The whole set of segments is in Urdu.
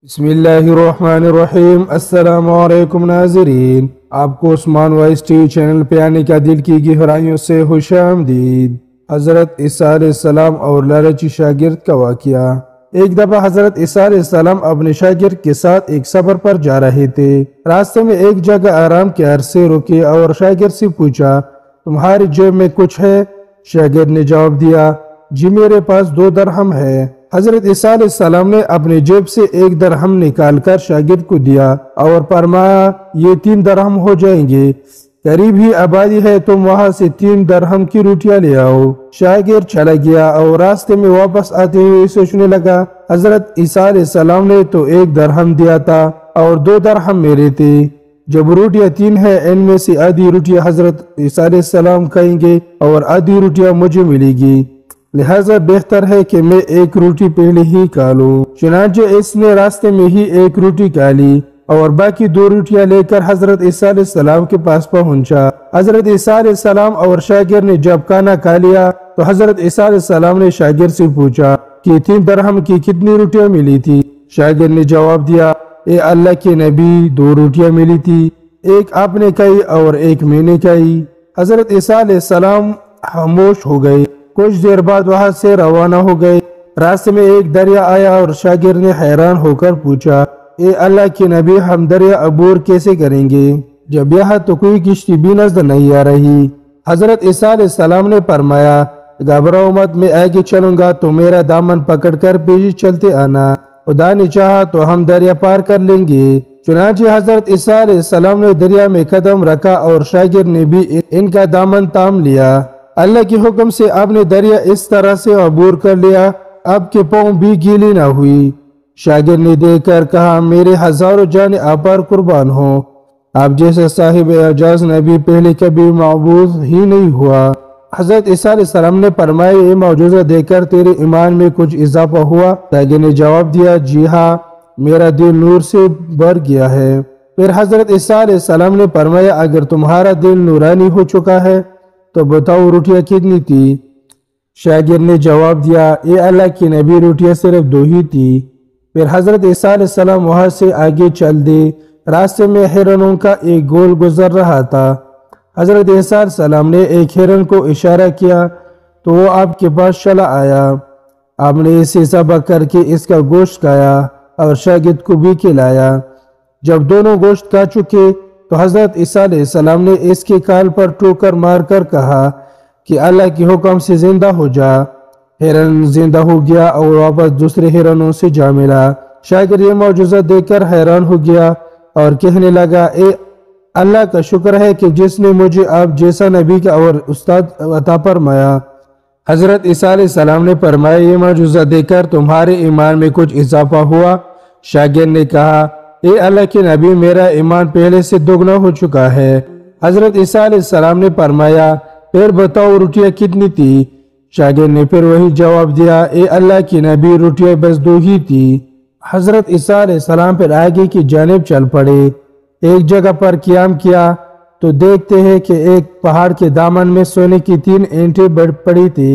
بسم اللہ الرحمن الرحیم۔ السلام علیکم ناظرین، آپ کو عثمان وائس ٹی وی چینل پہ آنے کا دل کی گہرائیوں سے خوش آمدید۔ حضرت عیسیٰ علیہ السلام اور لالچی شاگرد کا واقعہ۔ ایک دفعہ حضرت عیسیٰ علیہ السلام اپنے شاگرد کے ساتھ ایک سفر پر جا رہے تھے۔ راستے میں ایک جگہ آرام کے عرصے رکے اور شاگرد سے پوچھا، تمہاری جیب میں کچھ ہے؟ شاگرد نے جواب دیا، جی میرے پاس 2 درہم ہے۔ حضرت عیسیٰ علیہ السلام نے اپنے جیب سے 1 درہم نکال کر شاگرد کو دیا اور فرمایا، یہ 3 درہم ہو جائیں گے، قریب ہی آبادی ہے، تم وہاں سے 3 درہم کی روٹیاں لے آؤ۔ شاگرد چلا گیا اور راستے میں واپس آتے ہوئے سوچنے لگا، حضرت عیسیٰ علیہ السلام نے تو 1 درہم دیا تھا اور 2 درہم میرے تھے، جب روٹیاں 3 ہیں، ان میں سے آدھی روٹیاں حضرت عیسیٰ علیہ السلام کھائیں گے اور آدھی روٹیاں مجھے ملے گی، لہذا بہتر ہے کہ میں 1 روٹی پہلے ہی کھا لوں۔ چنانچہ اس نے راستے میں ہی 1 روٹی کھا لی اور باقی 2 روٹیاں لے کر حضرت عیسیٰ علیہ السلام کے پاس پہنچا۔ حضرت عیسیٰ علیہ السلام اور شاگرد نے جب کھانا کھا لیا تو حضرت عیسیٰ علیہ السلام نے شاگرد سے پوچھا کہ 3 درہم کی کتنی روٹیاں ملی تھی؟ شاگرد نے جواب دیا، اے اللہ کے نبی، 2 روٹیاں ملی تھی، 1 آپ نے کھائی اور 1 میں نے کھائی۔ حضرت عیسیٰ علیہ السلام خاموش ہو گئے۔ کچھ دیر بعد وہاں سے روانہ ہو گئے۔ راستے میں ایک دریا آیا اور شاگرد نے حیران ہو کر پوچھا، اے اللہ کے نبی، ہم دریا عبور کیسے کریں گے جب یہاں تو کوئی کشتی بھی نظر نہیں آ رہی؟ حضرت عیسیٰ علیہ السلام نے فرمایا، گھبراؤ مت، میں آگے چلوں گا تو میرا دامن پکڑ کر پیچھے چلتے آنا، خدا نے چاہا تو ہم دریا پار کر لیں گے۔ چنانچہ حضرت عیسیٰ علیہ السلام نے دریا میں قدم رکھا اور شاگرد نے بھی ان کا دامن تھام لیا۔ اللہ کے حکم سے آپ نے دریا اس طرح سے عبور کر لیا، آپ کے پاؤں بھی گیلی نہ ہوئی۔ شاگرد نے دیکھ کر کہا، میرے ہزاروں جان آپ پر قربان ہوں، آپ جیسا صاحب اعجاز نبی پہلے کبھی معبود ہی نہیں ہوا۔ حضرت عیسیٰ علیہ السلام نے فرمایا، یہ معجزہ دیکھ کر تیرے ایمان میں کچھ اضافہ ہوا؟ شاگرد نے جواب دیا، جی ہاں، میرا دل نور سے بھر گیا ہے۔ پھر حضرت عیسیٰ علیہ السلام نے فرمایا، اگر تمہارا دل نورانی ہو چکا ہے تو بتاؤ روٹیاں کتنی تھی؟ شاگرد نے جواب دیا، اے اللہ کی نبی، روٹیاں صرف 2 ہی تھی۔ پھر حضرت عیسیٰ علیہ السلام وہاں سے آگے چل دے۔ راستے میں ہرنوں کا ایک گول گزر رہا تھا۔ حضرت عیسیٰ علیہ السلام نے ایک ہرن کو اشارہ کیا تو وہ آپ کے پاس چلا آیا۔ آپ نے اسے ذبح کر کے اس کا گوشت کھایا اور شاگرد کو بھی کھلایا۔ جب دونوں گوشت کھا چکے تو حضرت عیسیٰ علیہ السلام نے اس کے کان پر ٹوکر مار کر کہا کہ اللہ کے حکم سے زندہ ہو جا۔ ہرن زندہ ہو گیا اور واپس دوسرے ہرنوں سے جا ملا۔ شاگرد یہ معجزہ دیکھ کر حیران ہو گیا اور کہنے لگا، اے اللہ کا شکر ہے کہ جس نے مجھے آپ جیسا نبی کا اور استاد عطا فرمایا۔ حضرت عیسیٰ علیہ السلام نے فرمایا، یہ معجزہ دیکھ کر تمہارے ایمان میں کچھ اضافہ ہوا؟ شاگرد نے کہا، اے اللہ کے نبی، میرا ایمان پہلے سے دوگنا ہو چکا ہے۔ حضرت عیسیٰ علیہ السلام نے فرمایا، پھر بتاؤ روٹیاں کتنی تھی؟ شاگرد نے پھر وہی جواب دیا، اے اللہ کی نبی، روٹیاں بس 2 ہی تھی۔ حضرت عیسیٰ علیہ السلام پھر آگے کی جانب چل پڑے۔ ایک جگہ پر قیام کیا تو دیکھتے ہیں کہ ایک پہاڑ کے دامن میں سونے کی 3 اینٹیں پڑی تھی۔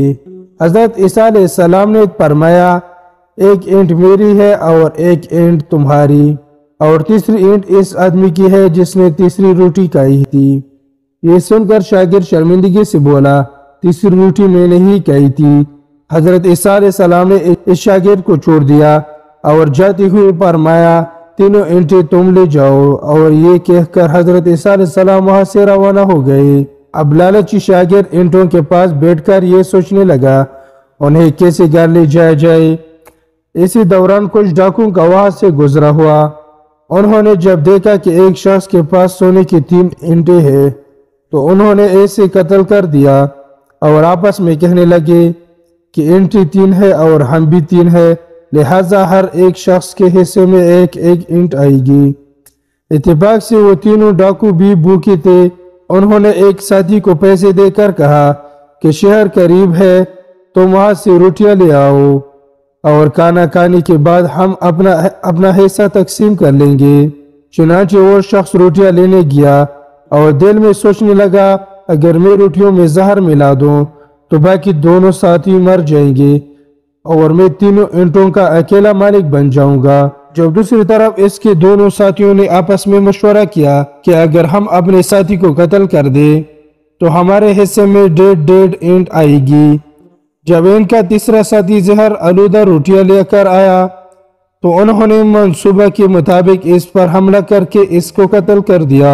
حضرت عیسیٰ علیہ السلام نے فرمایا، 1 اینٹ میری ہے اور 1 اینٹ تمہاری، اور تیسری اینٹ اس آدمی کی ہے جس نے تیسری روٹی کھائی تھی۔ یہ سن کر شاگرد شرمندگی سے بولا، تیسری روٹی میں نے ہی کھائی تھی۔ حضرت عیسیٰ علیہ السلام نے اس شاگرد کو چھوڑ دیا اور جاتے ہوئے فرمایا، 3 اینٹیں تم لے جاؤ، اور یہ کہہ کر حضرت عیسیٰ علیہ السلام وہاں سے روانہ ہو گئے۔ اب لالچی شاگرد اینٹوں کے پاس بیٹھ کر یہ سوچنے لگا انہیں کیسے گھر لے جایا جائے۔ اسی دوران کچھ ڈاکوں کا وہاں سے گزرا ہوا۔ انہوں نے جب دیکھا کہ ایک شخص کے پاس سونے کی 3 اینٹیں ہیں تو انہوں نے اسے قتل کر دیا اور آپس میں کہنے لگے کہ اینٹیں 3 ہے اور ہم بھی 3 ہے، لہٰذا ہر ایک شخص کے حصے میں 1 اینٹ آئے گی۔ اتفاق سے وہ تینوں ڈاکو بھی بھوکے تھے۔ انہوں نے ایک ساتھی کو پیسے دے کر کہا کہ شہر قریب ہے، تم وہاں سے روٹیاں لے آؤ اور کھانا کھانے کے بعد ہم اپنا حصہ تقسیم کر لیں گے۔ چنانچہ وہ شخص روٹیاں لینے گیا اور دل میں سوچنے لگا، اگر میں روٹیوں میں زہر ملا دوں تو باقی دونوں ساتھی مر جائیں گے اور میں 3 اینٹوں کا اکیلا مالک بن جاؤں گا۔ جب دوسری طرف اس کے دونوں ساتھیوں نے آپس میں مشورہ کیا کہ اگر ہم اپنے ساتھی کو قتل کر دیں تو ہمارے حصے میں ڈیڑھ اینٹ آئے گی۔ جب ان کا تیسرا ساتھی زہر آلودہ روٹیاں لے کر آیا تو انہوں نے منصوبہ کے مطابق اس پر حملہ کر کے اس کو قتل کر دیا۔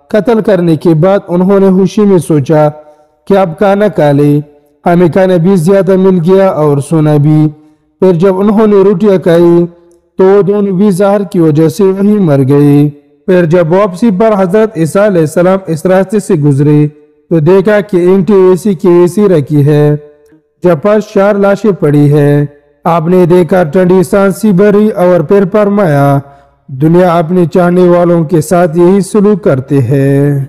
قتل کرنے کے بعد انہوں نے خوشی میں سوچا کہ اب کھانا کھا لے، ہمیں کھانا بھی زیادہ مل گیا اور سونا بھی۔ پھر جب انہوں نے روٹیاں کھائی تو وہ دونوں بھی زہر کی وجہ سے وہیں مر گئے۔ پھر جب واپسی پر حضرت عیسیٰ علیہ السلام اس راستے سے گزرے تو دیکھا کہ اینٹیں ایسی کی ایسی رکھی ہے، جب پر 4 لاشیں پڑی ہے۔ آپ نے دیکھا ٹھنڈی سانسی بھری اور پھر فرمایا، دنیا اپنے چاہنے والوں کے ساتھ یہی سلوک کرتے ہیں۔